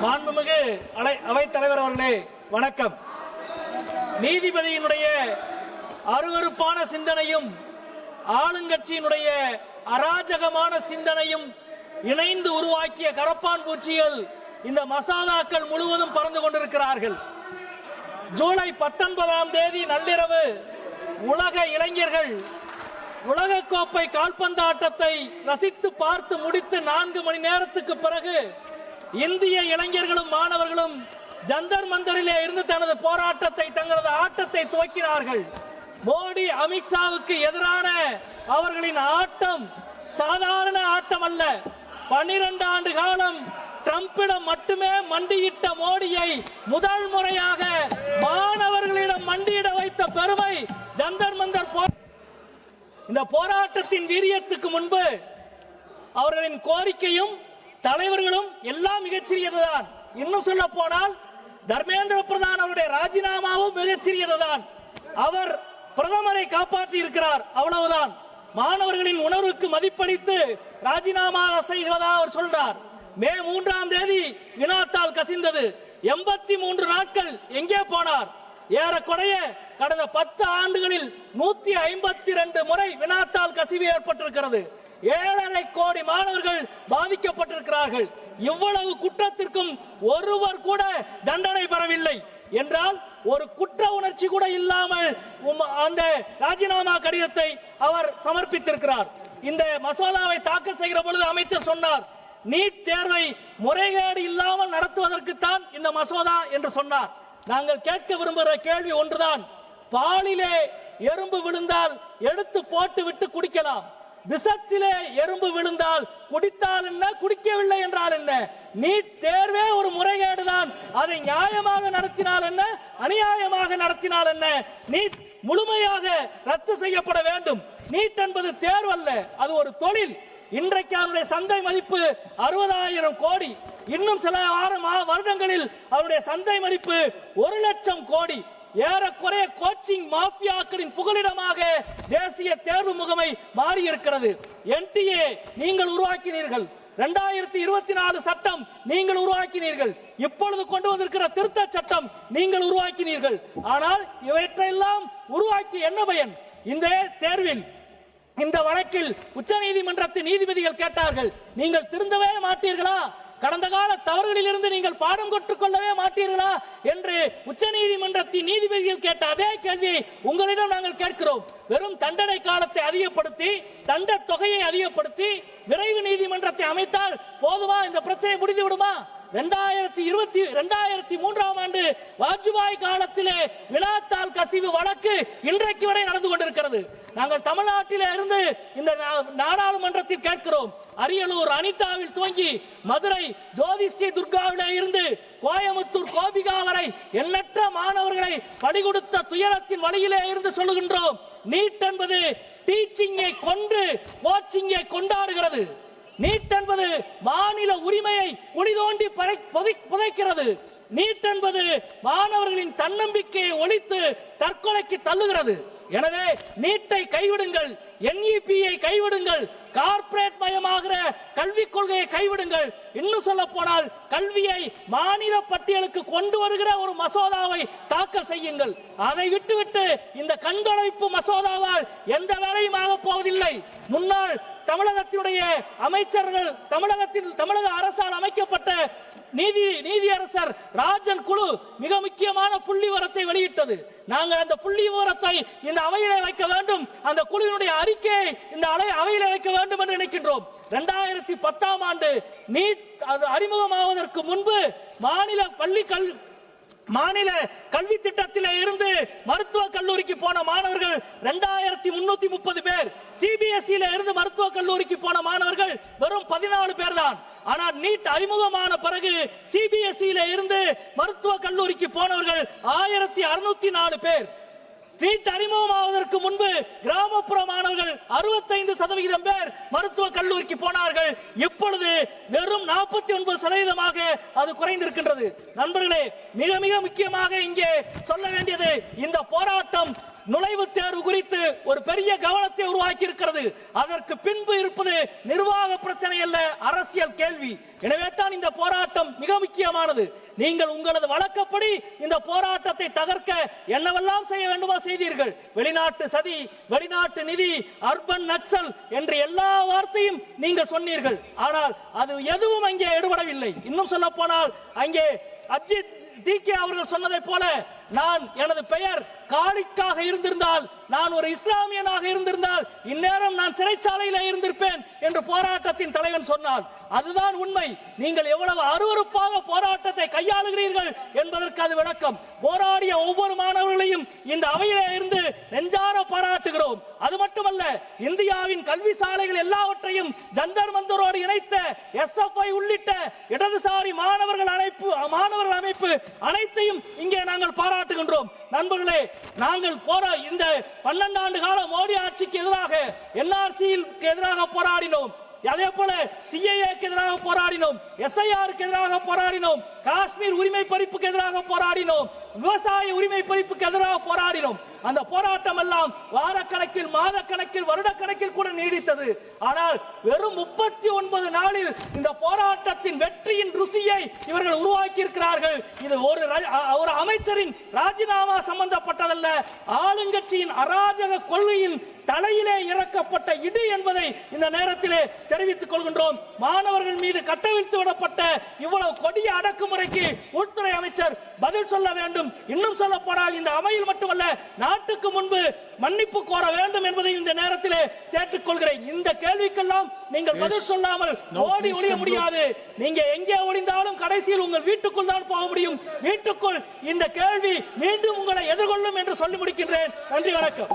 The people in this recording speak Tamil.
மாண்புமிகு அவைத் தலைவர் அவர்களே வணக்கம். நீதிபதியினுடைய அருவருப்பான சிந்தனையும் ஆளுங்கட்சியினுடைய அராஜகமான சிந்தனையும் இணைந்து உருவாக்கிய கரப்பான் பூச்சிகள் இந்த மசோதாக்கள் முழுவதும் பறந்து கொண்டிருக்கிறார்கள். ஜூலை 19ஆம் தேதி நள்ளிரவு உலக இளைஞர்கள் உலகக்கோப்பை கால்பந்து ஆட்டத்தை ரசித்து பார்த்து முடித்து 4 மணி நேரத்துக்கு பிறகு இந்திய இளைஞர்களும் மாணவர்களும் ஜந்தர் மந்தரிலே இருந்து தனது போராட்டத்தை தங்களது ஆட்டத்தை துவக்கினார்கள். மோடி அமித்ஷாவுக்கு எதிரான அவர்களின் ஆட்டம் சாதாரண ஆட்டம் அல்ல. 12 ஆண்டு காலம் ட்ரம்பிடம் மட்டுமே மண்டியிட்ட மோடியை முதல் முறையாக மாணவர்களிடம் மண்டியிட வைத்த பெருமை ஜந்தர் மந்தர். இந்த போராட்டத்தின் வீரியத்துக்கு முன்பு அவர்களின் கோரிக்கையும் தலைவர்களும் எல்லாம் மிகச்சிறியதுதான். இன்னும் சொல்ல போனால் தர்மேந்திர பிரதான் அவருடைய ராஜினாமாவும் மிகச்சிறியதுதான். அவர் பிரதமரை காப்பாற்றி இருக்கிறார், அவ்வளவுதான். மாணவர்களின் உணர்வுக்கு மதிப்பளித்து ராஜினாமா செய்வதா அவர் சொல்றார். மே 3ஆம் தேதி வினாத்தால் கசிந்தது. 83 நாட்கள் எங்கே போனார்? ஏறக்குறைய கடந்த 10 ஆண்டுகளில் 152 முறை வினாத்தால் கசிவு ஏற்பட்டிருக்கிறது. 7.5 கோடி மாணவர்கள் பாதிக்கப்பட்டிருக்கிறார்கள். இவ்வளவு குற்றத்திற்கும் ஒருவர் கூட தண்டனை பெறவில்லை என்றால் ஒரு குற்ற உணர்ச்சி கூட இல்லாமல் அந்த ராஜினாமா கடிதத்தை அவர் சமர்ப்பித்திருக்கிறார். இந்த மசோதாவை தாக்கல் செய்கிற பொழுது அமைச்சர் சொன்னார், நீட் தேர்வை முறைகேடு இல்லாமல் நடத்துவதற்குத்தான் இந்த மசோதா என்று சொன்னார். நாங்கள் கேட்க விரும்புகிற கேள்வி ஒன்றுதான். பாலிலே எறும்பு விழுந்தால் எடுத்து போட்டு விட்டு குடிக்கலாம். விஷத்திலே எறும்பு விழுந்தால் குடித்தால் என்ன, குடிக்கவில்லை என்றால் என்ன? நீட் தேர்வே ஒரு முறைகேடுதான். அதை நியாயமாக நடத்தினால் என்ன, அநியாயமாக நடத்தினால் என்ன? நீட் முழுமையாக ரத்து செய்யப்பட வேண்டும். நீட் என்பது தேர்வு அல்ல, அது ஒரு தொழில். இன்றைக்கு அவருடைய சந்தை மதிப்பு 60,000 கோடி. இன்னும் சில வருடங்களில் அவருடைய சந்தை மதிப்பு 1 லட்சம் கோடி. ஏறக்குறைய கோச்சிங் மாஃபியாக்களின் புகலிடமாக தேசிய தேர்வு முகமை மாறி இருக்கிறது. NTA நீங்கள் உருவாக்கினீர்கள், 2024 சட்டம் நீங்கள் உருவாக்கினீர்கள், இப்பொழுது கொண்டு வந்திருக்கிற திருத்த சட்டம் நீங்கள் உருவாக்கினீர்கள். ஆனால் இவற்றையெல்லாம் உருவாக்கி என்ன பயன்? இந்த தேர்வில் இந்த வழக்கில் உச்ச நீதிமன்றத்தின் நீதிபதிகள் கேட்டார்கள், நீங்கள் திருந்தவே மாட்டீர்களா? கடந்த கால தவறுகளில் இருந்து நீங்கள் பாடம் கற்றுக்கொள்ளவே மாட்டீர்களா என்று உச்ச நீதிமன்றத்தின் நீதிபதிகள் கேட்ட அதே கேள்வியை உங்களிடம் நாங்கள் கேட்கிறோம். வெறும் தண்டனை காலத்தை அதிகப்படுத்தி, தண்ட தொகையை அதிகப்படுத்தி விரைவு நீதிமன்றத்தை அமைத்தால் போதுமா? இந்த பிரச்சனை முடிந்து விடுமா? 2003ஆம் ஆண்டு வாஜ்பாய் காலத்திலே வினாத்தாள் கசிவு வழக்கு இன்றைக்கு வரை நடந்து கொண்டிருக்கிறது. நாங்கள் தமிழ்நாட்டிலே இருந்து இந்த நாடாளுமன்றத்தில் கேட்கிறோம். அரியலூர் அனிதாவில் துவங்கி மதுரை ஜோதி ஸ்ரீ துர்காவிலே இருந்து கோயமுத்தூர் கோபிகா வரை எண்ணற்ற மாணவர்களை பலி கொடுத்த துயரத்தின் வழியிலே இருந்து சொல்லுகின்றோம். நீட் என்பது டீச்சிங்கை கொண்டு கோச்சிங்கை கொண்டாடுகிறது. நீட் என்பது மாநில உரிமையை குழி தோண்டி புதைக்கிறது. நீட் என்பது மாணவர்களின் தன்னம்பிக்கையை ஒழித்து தற்கொலைக்கு தள்ளுகிறது. எனவே நீட்டை கைவிடுங்கள், NEP-யை கைவிடுங்கள், கார்ப்பரேட் மயமாகிற கல்விக் கொள்கையை கைவிடுங்கள். இன்னும் சொல்ல போனால் கல்வியை மாநில பட்டியலுக்கு கொண்டு வருகிற ஒரு மசோதாவை தாக்கல் செய்யுங்கள். அதை விட்டுவிட்டு இந்த கண்காணிப்பு மசோதாவால் எந்த வேலையும் ஆக போவதில்லை. முன்னாள் தமிழகத்தினுடைய அமைச்சர்கள், தமிழக அரசால் அமைக்கப்பட்ட நீதியரசர் ராஜன் குழு மிக முக்கியமான புள்ளி விவரத்தை வெளியிட்டது. நாங்கள் அந்த புள்ளி விவரத்தை இந்த அவையிலே வைக்க வேண்டும், அந்த குழுவினுடைய அறிக்கையை இந்த அவையிலே வைக்க வேண்டும் என்று நினைக்கின்றோம். 2010ஆம் ஆண்டு நீட் அறிமுகமாவதற்கு முன்பு மாநில கல்வி திட்டத்திலே இருந்து மருத்துவக் கல்லூரிக்கு போன மாணவர்கள் 2330 பேர். CBSE இருந்து மருத்துவக் கல்லூரிக்கு போன மாணவர்கள் வெறும் 14 பேர் தான். ஆனால் நீட் அறிமுகமான பிறகு CBSE இருந்து மருத்துவக் கல்லூரிக்கு போனவர்கள் 1604 பேர். நீட் அறிமுகமாவதற்கு முன்பு கிராமப்புற மாணவர்கள் 65% பேர் மருத்துவ கல்லூரிக்கு போனார்கள். இப்பொழுது வெறும் 49% அது குறைந்திருக்கின்றது. நண்பர்களே, மிக மிக முக்கியமாக இங்கே சொல்ல வேண்டியது, இந்த போராட்டம் நுழைவுத் தேர்வு குறித்து ஒரு பெரிய கவனத்தை உருவாக்கி இருக்கிறது. அதற்கு பின்பு இருப்பது நிர்வாக பிரச்சனை அல்ல, அரசியல் கேள்வி. எனவே தான் இந்த போராட்டம் மிக முக்கியமானது. நீங்கள் உங்களது வழக்கப்படி இந்த போராட்டத்தை தகர்க்க என்னவெல்லாம் செய்ய வேண்டுமோ செய்தீர்கள். வெளிநாட்டு சதி, வெளிநாட்டு நிதி, அர்பன் நக்சல் என்று எல்லா வார்த்தையும் நீங்கள் சொன்னீர்கள். ஆனால் அது எதுவும் அங்கே எடுபடவில்லை. இன்னும் சொல்ல போனால் அங்கே அஜித் டிகே அவர்கள் சொன்னதை போல நான் எனது பெயர் காலிக்காக இருந்திருந்தால், நான் ஒரு இஸ்லாமியனாக இருந்திருந்தால் இந்நேரம் நான் சிறைச்சாலையில் இருந்திருப்பேன் என்று போராட்டத்தின் தலைவன் சொன்னார். அதுதான் உண்மை. நீங்கள் எவ்வளவு அருவருப்பாக போராட்டத்தை கையாளுகிறீர்கள் என்பதற்கு அது விளக்கம். போராடிய ஒவ்வொரு மாணவர்களையும் இந்த அவையிலே இருந்து நெஞ்சார பாராட்டுகிறோம். அது மட்டுமல்ல, இந்தியாவின் கல்வி சாலைகள் எல்லாவற்றையும் ஜந்தர் மந்தரோடு இணைத்த SFI உள்ளிட்ட இடதுசாரி மாணவர்கள் அமைப்பு அனைத்தையும் இங்கே நாங்கள் பாராட்டுகின்றோம். நண்பர்களே, நாங்கள் இந்த 12 ஆண்டு கால மோடி ஆட்சிக்கு எதிராக NRC-க்கு எதிராக போராடினோம். அதே போல CAA-க்கு எதிராக போராடினோம், SIR-க்கு எதிராக போராடினோம், காஷ்மீர் உரிமை பறிப்புக்கு எதிராக போராடினோம், விவசாய உரிமை பறிப்புக்கு எதிராக போராடினோம். அந்த போராட்டம் எல்லாம் வாரக்கணக்கில், மாதக்கணக்கில், வருடக்கணக்கில் கூட நீடித்தது. ஆனால் வெறும் 39 நாளில் இந்த போராட்டத்தின் வெற்றியின் ருசியை இவர்கள் உருவாக்கி இருக்கிறார்கள். இது ஒரு அமைச்சரின் ராஜினாமா சம்பந்தப்பட்டதல்ல, ஆளுங்கட்சியின் அராஜக கொள்கையின் தலையிலே இறக்கப்பட்ட இடி என்பதை இந்த நேரத்திலே தெரிவித்துக் கொள்கின்றோம். மாணவர்கள் மீது கட்டவிழ்த்து விடப்பட்ட இவ்வளவு கொடிய அடக்குமுறைக்கு உள்துறை அமைச்சர் பதில் சொல்ல வேண்டும். இன்னும் சொல்ல போனால் இந்த அவையில் மட்டுமல்ல, நாட்டுக்கு முன்பு மன்னிப்பு கோர வேண்டும் என்பதை இந்த நேரத்திலே கேட்டுக்கொள்கிறேன். இந்த கேள்விக்கெல்லாம் நீங்கள் பதில் சொல்லாமல் ஓடி ஒளிய முடியாது. நீங்க எங்கே ஒளிந்தாலும் கடைசியில் உங்கள் வீட்டுக்குள் தான் போக முடியும். வீட்டுக்குள் இந்த கேள்வி மீண்டும் உங்களை எதிர்கொள்ளும் என்று சொல்லி முடிக்கின்றேன். நன்றி, வணக்கம்.